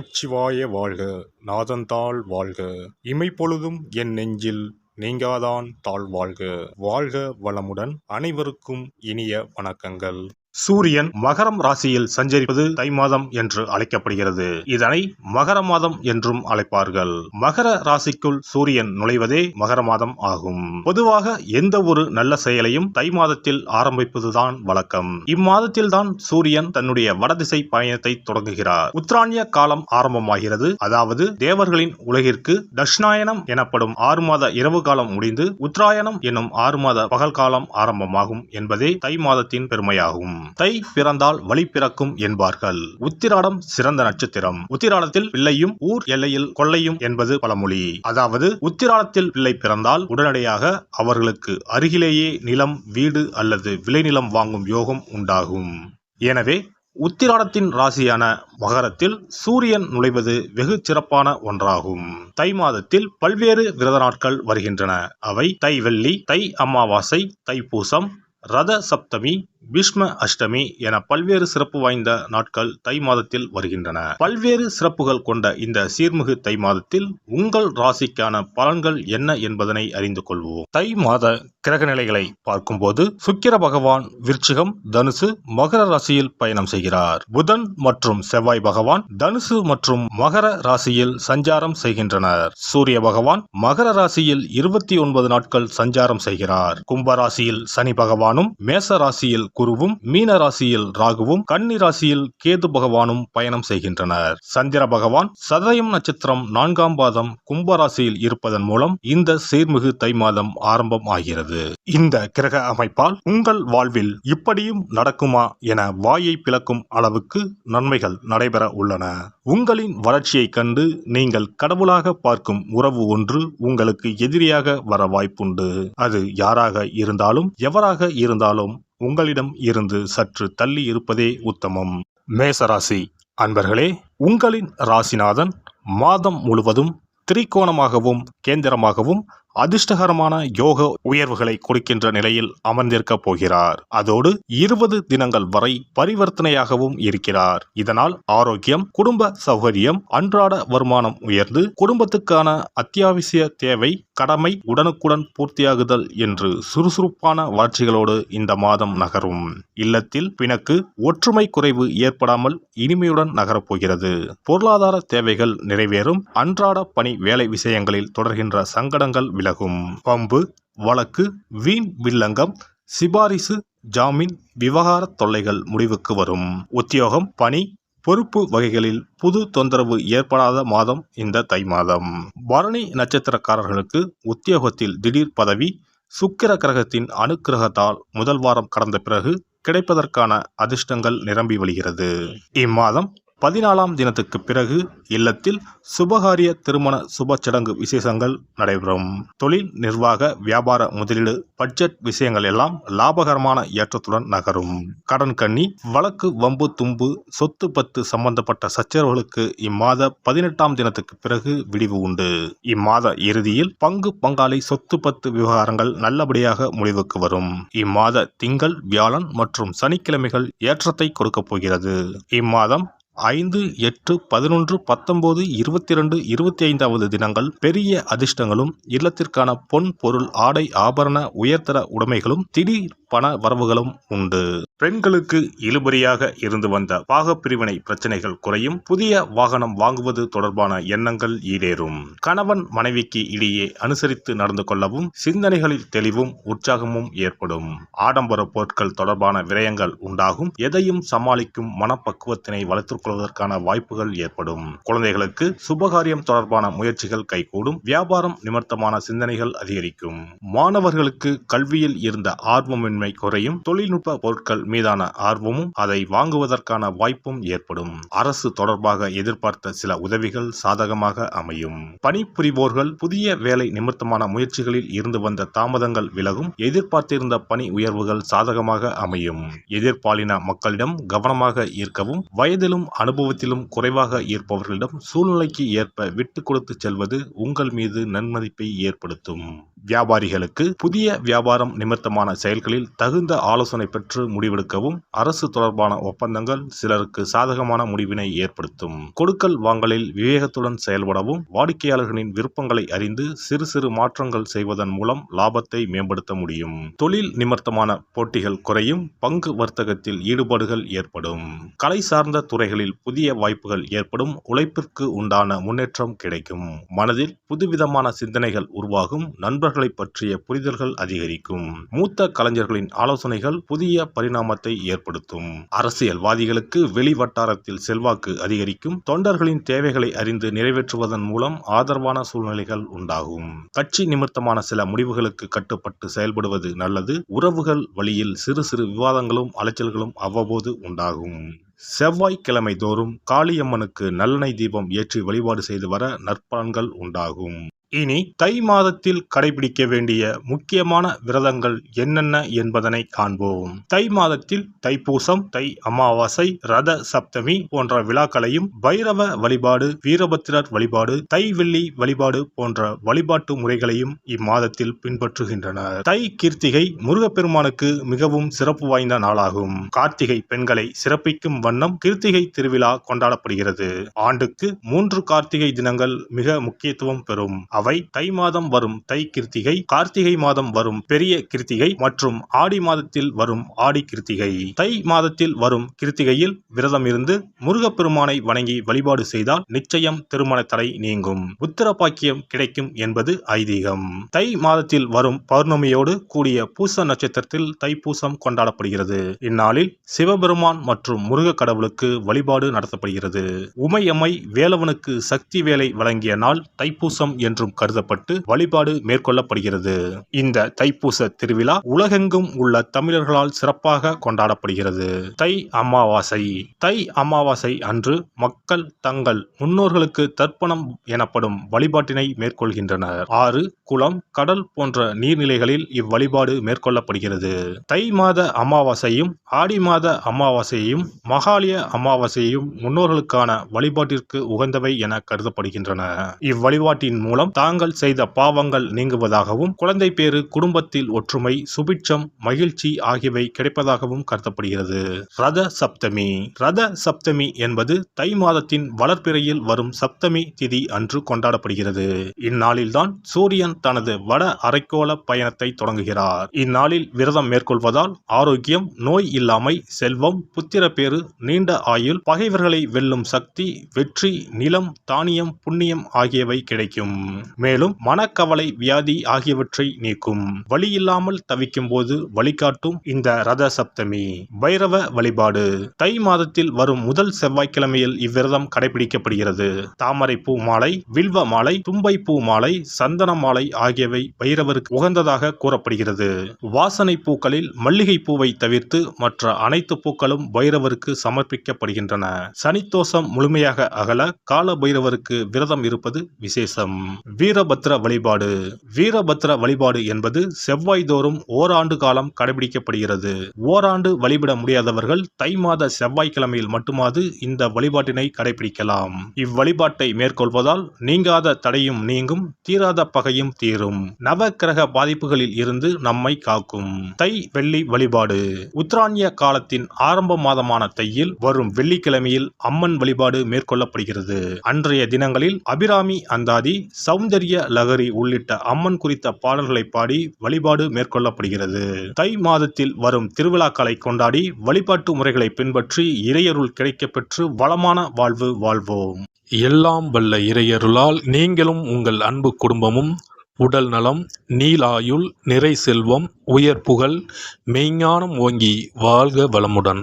நமச்சிவாய வாழ்க. நாதந்தாள் வாழ்க. இமைப்பொழுதும் என் நெஞ்சில் நீங்காதான் தாழ் வாழ்க. வாழ்க வளமுடன். அனைவருக்கும் இனிய வணக்கங்கள். சூரியன் மகரம் ராசியில் சஞ்சரிப்பது தை மாதம் என்று அழைக்கப்படுகிறது. இதனை மகர மாதம் என்றும் அழைப்பார்கள். மகர ராசிக்குள் சூரியன் நுழைவதே மகர மாதம் ஆகும். பொதுவாக எந்த ஒரு நல்ல செயலையும் தை மாதத்தில் ஆரம்பிப்பதுதான் வழக்கம். இம்மாதத்தில் தான் சூரியன் தன்னுடைய வடதிசை பயணத்தை தொடங்குகிறார். உத்தராயண காலம் ஆரம்பமாகிறது. அதாவது தேவர்களின் உலகிற்கு தட்சிணாயனம் எனப்படும் 6 மாத இரவு காலம் முடிந்து உத்தராயணம் என்னும் 6 மாத பகல் காலம் ஆரம்பமாகும் என்பதே தை மாதத்தின் பெருமையாகும். தை பிறந்தால் வழி பிறக்கும் என்பார்கள். உத்திராடம் சிறந்த நட்சத்திரம். உத்திராடத்தில் பிள்ளையும் ஊர் எல்லையில் கொள்ளையும் என்பது பழமொழி. அதாவது உத்திராடத்தில் பிள்ளை பிறந்தால் உடனடியாக அவர்களுக்கு அருகிலேயே நிலம், வீடு அல்லது விளைநிலம் வாங்கும் யோகம் உண்டாகும். எனவே உத்திராடத்தின் ராசியான மகரத்தில் சூரியன் நுழைவது வெகு சிறப்பான ஒன்றாகும். தை மாதத்தில் பல்வேறு விரத நாட்கள் வருகின்றன. அவை தை வெள்ளி, தை அமாவாசை, தைப்பூசம், ரத சப்தமி, பீஷ்ம அஷ்டமி என பல்வேறு சிறப்பு வாய்ந்த நாட்கள் தை மாதத்தில் வருகின்றன. பல்வேறு சிறப்புகள் கொண்ட இந்த சீர்மிகு தை மாதத்தில் உங்கள் ராசிக்கான பலன்கள் என்ன என்பதனை அறிந்து கொள்வோம். தை மாத கிரக நிலைகளை பார்க்கும்போது சுக்கிர பகவான் விருச்சிகம், தனுசு, மகர ராசியில் பயணம் செய்கிறார். புதன் மற்றும் செவ்வாய் பகவான் தனுசு மற்றும் மகர ராசியில் சஞ்சாரம் செய்கின்றனர். சூரிய பகவான் மகர ராசியில் 29 நாட்கள் சஞ்சாரம் செய்கிறார். கும்ப ராசியில் சனி பகவானும், மேச ராசியில் குருவும், மீன ராசியில் ராகுவும், கன்னி ராசியில் கேது பகவானும் பயணம் செய்கின்றனர். சந்திர பகவான் சதயம் நட்சத்திரம் 4ஆம் பாதம் கும்ப ராசியில் இருப்பதன் மூலம் இந்த சீர்மிகு தை மாதம் ஆரம்பம் ஆகிறது. இந்த கிரக அமைப்பால் உங்கள் வாழ்வில் இப்படியும் நடக்குமா என வாயை பிளக்கும் அளவுக்கு நன்மைகள் நடைபெற உள்ளன. உங்களின் வளர்ச்சியை கண்டு நீங்கள் கடவுளாக பார்க்கும் உறவு ஒன்று உங்களுக்கு எதிரியாக வர வாய்ப்புண்டு. அது யாராக இருந்தாலும் எவராக இருந்தாலும் உங்களிடம் இருந்து சற்று தள்ளி இருப்பதே உத்தமம். மேசராசி அன்பர்களே, உங்களின் ராசிநாதன் மாதம் முழுவதும் திரிகோணமாகவும் கேந்திரமாகவும் அதிர்ஷ்டகரமான யோக உயர்வுகளை கொடுக்கின்ற நிலையில் அமர்ந்திருக்க போகிறார். அதோடு 20 தினங்கள் வரை பரிவர்த்தனையாகவும் இருக்கிறார். இதனால் ஆரோக்கியம், குடும்ப சௌகரியம், அன்றாட வருமானம் உயர்ந்து குடும்பத்துக்கான அத்தியாவசிய தேவை, கடமை உடனுக்குடன் பூர்த்தியாகுதல் என்று சுறுசுறுப்பான வளர்ச்சிகளோடு இந்த மாதம் நகரும். இல்லத்தில் பிணக்கு, ஒற்றுமை குறைவு ஏற்படாமல் இனிமையுடன் நகரப்போகிறது. பொருளாதார தேவைகள் நிறைவேறும். அன்றாட பணி வேலை விஷயங்களில் தொடர்கின்ற சங்கடங்கள் விலகும். பம்பு, வழக்கு, வீண் வில்லங்கம், சிபாரிசு, ஜாமீன், விவகார தொல்லைகள் முடிவுக்கு வரும். உத்தியோகம், பணி, பொறுப்பு வகைகளில் புது தொந்தரவு ஏற்படாத மாதம் இந்த தை மாதம். பரணி நட்சத்திரக்காரர்களுக்கு உத்தியோகத்தில் திடீர் பதவி சுக்கிர கிரகத்தின் அனுக்கிரகத்தால் முதல் வாரம் கடந்த பிறகு கிடைப்பதற்கான அதிர்ஷ்டங்கள் நிரம்பி வழிகிறது. இம்மாதம் 14ஆம் தினத்துக்கு பிறகு இல்லத்தில் சுபகாரிய, திருமண சுப சடங்கு விசேஷங்கள் நடைபெறும். தொழில், நிர்வாக, வியாபார, முதலீடு, பட்ஜெட் விஷயங்கள் எல்லாம் லாபகரமான ஏற்றத்துடன் நகரும். கடன் கண்ணி, வழக்கு, வம்பு, தும்பு, சொத்து பத்து சம்பந்தப்பட்ட சச்சரவுகளுக்கு இம்மாத 18ஆம் தினத்துக்கு பிறகு விடிவு உண்டு. இம்மாத இறுதியில் பங்கு பங்காளி, சொத்து பத்து விவகாரங்கள் நல்லபடியாக முடிவுக்கு வரும். இம்மாத திங்கள், வியாழன் மற்றும் சனிக்கிழமைகள் ஏற்றத்தை கொடுக்க போகிறது. இம்மாதம் 5, 8, 11, 19, 22, 25வது தினங்கள் பெரிய அதிர்ஷ்டங்களும் இல்லத்திற்கான பொன், பொருள், ஆடை, ஆபரண, உயர்தர உடைமைகளும் திடீர் பண வரவுகளும் உண்டு. பெண்களுக்கு இழுபறியாக இருந்து வந்த பாகப்பிரிவினை பிரச்சனைகள் குறையும். புதிய வாகனம் வாங்குவது தொடர்பான எண்ணங்கள் ஈடேறும். கணவன் மனைவிக்கு இடையே அனுசரித்து நடந்து கொள்ளவும் சிந்தனைகளில் தெளிவும் உற்சாகமும் ஏற்படும். ஆடம்பர பொருட்கள் தொடர்பான விரயங்கள் உண்டாகும். எதையும் சமாளிக்கும் மனப்பக்குவத்தினை வளர்த்துக் கொள்வதற்கான வாய்ப்புகள் ஏற்படும். குழந்தைகளுக்கு சுபகாரியம் தொடர்பான முயற்சிகள் கைகூடும். வியாபாரம் நிமித்தமான சிந்தனைகள் அதிகரிக்கும். மாணவர்களுக்கு கல்வியில் இருந்த ஆர்வமின்மை குறையும். தொழில்நுட்ப பொருட்கள் மீதான ஆர்வமும் அதை வாங்குவதற்கான வாய்ப்பும் ஏற்படும். அரசு தொடர்பாக எதிர்பார்த்த சில உதவிகள் சாதகமாக அமையும். பணிபுரிவோர்கள் புதிய வேலை நிமித்தமான முயற்சிகளில் இருந்து வந்த தாமதங்கள் விலகும். எதிர்பார்த்திருந்த பணி உயர்வுகள் சாதகமாக அமையும். எதிர்பாலின மக்களிடம் கவனமாக இருக்கவும். வயதிலும் அனுபவத்திலும் குறைவாக இருப்பவர்களிடம் சூழ்நிலைக்கு ஏற்ப விட்டு கொடுத்து செல்வது உங்கள் மீது நன்மதிப்பை ஏற்படுத்தும். வியாபாரிகளுக்கு புதிய வியாபாரம் நிமித்தமான செயல்களில் தகுந்த ஆலோசனை பெற்று முடிவெடுக்கவும், அரசு தொடர்பான ஒப்பந்தங்கள் சிலருக்கு சாதகமான முடிவினை ஏற்படுத்தும். கொடுக்கல் வாங்கலில் விவேகத்துடன் செயல்படவும், வாடிக்கையாளர்களின் விருப்பங்களை அறிந்து சிறு சிறு மாற்றங்கள் செய்வதன் மூலம் லாபத்தை மேம்படுத்த முடியும். தொழில் நிமித்தமான போட்டிகள் குறையும். பங்கு வர்த்தகத்தில் ஈடுபாடுகள் ஏற்படும். கலை சார்ந்த துறைகளில் புதிய வாய்ப்புகள் ஏற்படும். உழைப்பிற்கு உண்டான முன்னேற்றம் கிடைக்கும். மனதில் புதுவிதமான சிந்தனைகள் உருவாகும். நண்பர்களை பற்றிய புரிதல்கள் அதிகரிக்கும். மூத்த கலைஞர்களின் ஆலோசனைகள் புதிய பரிணாமத்தை ஏற்படுத்தும். அரசியல்வாதிகளுக்கு வெளி வட்டாரத்தில் செல்வாக்கு அதிகரிக்கும். தொண்டர்களின் தேவைகளை அறிந்து நிறைவேற்றுவதன் மூலம் ஆதரவான சூழ்நிலைகள் உண்டாகும். கட்சி நிமித்தமான சில முடிவுகளுக்கு கட்டுப்பட்டு செயல்படுவது நல்லது. உறவுகள் வழியில் சிறு சிறு விவாதங்களும் அலைச்சல்களும் அவ்வப்போது உண்டாகும். செவ்வாய்க்கிழமை தோறும் காளியம்மனுக்கு நல்லெண்ணெய் தீபம் ஏற்றி வழிபாடு செய்து வர நற்பலன்கள் உண்டாகும். இனி தை மாதத்தில் கடைபிடிக்க வேண்டிய முக்கியமான விரதங்கள் என்னென்ன என்பதனை காண்போம். தை மாதத்தில் தைப்பூசம், தை அமாவாசை, ரத சப்தமி போன்ற விழாக்களையும், பைரவ வழிபாடு, வீரபத்திரர் வழிபாடு, தை வெள்ளி வழிபாடு போன்ற வழிபாட்டு முறைகளையும் இம்மாதத்தில் பின்பற்றுகின்றனர். தை கிருத்திகை முருகப்பெருமானுக்கு மிகவும் சிறப்பு வாய்ந்த நாளாகும். கார்த்திகை பெண்களை சிறப்பிக்கும் வண்ணம் கிருத்திகை திருவிழா கொண்டாடப்படுகிறது. ஆண்டுக்கு 3 கார்த்திகை தினங்கள் மிக முக்கியத்துவம் பெறும். அவை தை மாதம் வரும் தை கிருத்திகை, கார்த்திகை மாதம் வரும் பெரிய கிருத்திகை மற்றும் ஆடி மாதத்தில் வரும் ஆடி கிருத்திகை. தை மாதத்தில் வரும் கிருத்திகையில் விரதம் இருந்து முருகப்பெருமானை வணங்கி வழிபாடு செய்தால் நிச்சயம் திருமண தடை நீங்கும், புத்திர பாக்கியம் கிடைக்கும் என்பது ஐதீகம். தை மாதத்தில் வரும் பௌர்ணமியோடு கூடிய பூச நட்சத்திரத்தில் தைப்பூசம் கொண்டாடப்படுகிறது. இந்நாளில் சிவபெருமான் மற்றும் முருக கடவுளுக்கு வழிபாடு நடத்தப்படுகிறது. உமையம்மை வேலவனுக்கு சக்தி வேலை வழங்கிய நாள் தைப்பூசம் என்றும் கருதப்பட்டு வழிபாடு மேற்கொள்ளப்படுகிறது. இந்த தைப்பூச திருவிழா உலகெங்கும் உள்ள தமிழர்களால் சிறப்பாக கொண்டாடப்படுகிறது. தை அமாவாசை. தை அமாவாசை அன்று மக்கள் தங்கள் முன்னோர்களுக்கு தர்ப்பணம் எனப்படும் வழிபாட்டினை மேற்கொள்கின்றனர். ஆறு, குளம், கடல் போன்ற நீர்நிலைகளில் இவ்வழிபாடு மேற்கொள்ளப்படுகிறது. தை மாத அமாவாசையும் ஆடி மாத அமாவாசையும் மகாலய அமாவாசையும் முன்னோர்களுக்கான வழிபாட்டிற்கு உகந்தவை என கருதப்படுகின்றன. இவ்வழிபாட்டின் மூலம் தாங்கள் செய்த பாவங்கள் நீங்குவதாகவும், குழந்தை பேறு, குடும்பத்தில் ஒற்றுமை, சுபிட்சம், மகிழ்ச்சி ஆகியவை கிடைப்பதாகவும் கருதப்படுகிறது. ரத சப்தமி. ரத சப்தமி என்பது தை மாதத்தின் வளர்பிறையில் வரும் சப்தமி திதி அன்று கொண்டாடப்படுகிறது. இந்நாளில்தான் சூரியன் தனது வட அரைக்கோள பயணத்தை தொடங்குகிறார். இந்நாளில் விரதம் மேற்கொள்வதால் ஆரோக்கியம், நோய் இல்லாமை, செல்வம், புத்திர பேறு, நீண்ட ஆயுள், பகைவர்களை வெல்லும் சக்தி, வெற்றி, நிலம், தானியம், புண்ணியம் ஆகியவை கிடைக்கும். மேலும் மனக்கவலை, வியாதி ஆகியவற்றை நீக்கும். வழியில்லாமல் தவிக்கும் போது வழிகாட்டும் இந்த ரத சப்தமி. பைரவ வழிபாடு. தை மாதத்தில் வரும் முதல் செவ்வாய்க்கிழமையில் இவ்விரதம் கடைபிடிக்கப்படுகிறது. தாமரை பூ மாலை, வில்வ மாலை, தும்பை பூ மாலை, சந்தன மாலை ஆகியவை பைரவருக்கு உகந்ததாக கூறப்படுகிறது. வாசனை பூக்களில் மல்லிகை பூவை தவிர்த்து மற்ற அனைத்து பூக்களும் பைரவருக்கு சமர்ப்பிக்கப்படுகின்றன. சனித்தோஷம் முழுமையாக அகல கால பைரவருக்கு விரதம் இருப்பது விசேஷம். வீரபத்திர வழிபாடு. வீரபத்திர வழிபாடு என்பது செவ்வாய் தோறும் ஓராண்டு காலம் கடைபிடிக்கப்படுகிறது. ஓராண்டு வழிபட முடியாதவர்கள் தை மாத செவ்வாய்க்கிழமையில் மட்டுமாவது இந்த வழிபாட்டினை கடைபிடிக்கலாம். இவ்வழிபாட்டை மேற்கொள்வதால் நீங்காத தடையும் நீங்கும், தீராத பகையும் தீரும், நவ கிரக பாதிப்புகளில் இருந்து நம்மை காக்கும். தை வெள்ளி வழிபாடு. உத்தராயண காலத்தின் ஆரம்ப மாதமான தையில் வரும் வெள்ளிக்கிழமையில் அம்மன் வழிபாடு மேற்கொள்ளப்படுகிறது. அன்றைய தினங்களில் அபிராமி அந்தாதி, சௌந்தரிய லகரி உள்ளிட்ட அம்மன் குறித்த பாடல்களை பாடி வழிபாடு மேற்கொள்ளப்படுகிறது. தை மாதத்தில் வரும் திருவிழாக்களை கொண்டாடி வழிபாட்டு முறைகளை பின்பற்றி இறையருள் கிடைக்கப்பெற்று வளமான வாழ்வு வாழ்வோம். எல்லாம் வல்ல இறையருளால் நீங்களும் உங்கள் அன்பு குடும்பமும் உடல் நலம், நீலாயுள், நிறை செல்வம், உயர் புகழ், மெய்ஞானம் ஓங்கி வாழ்க வளமுடன்.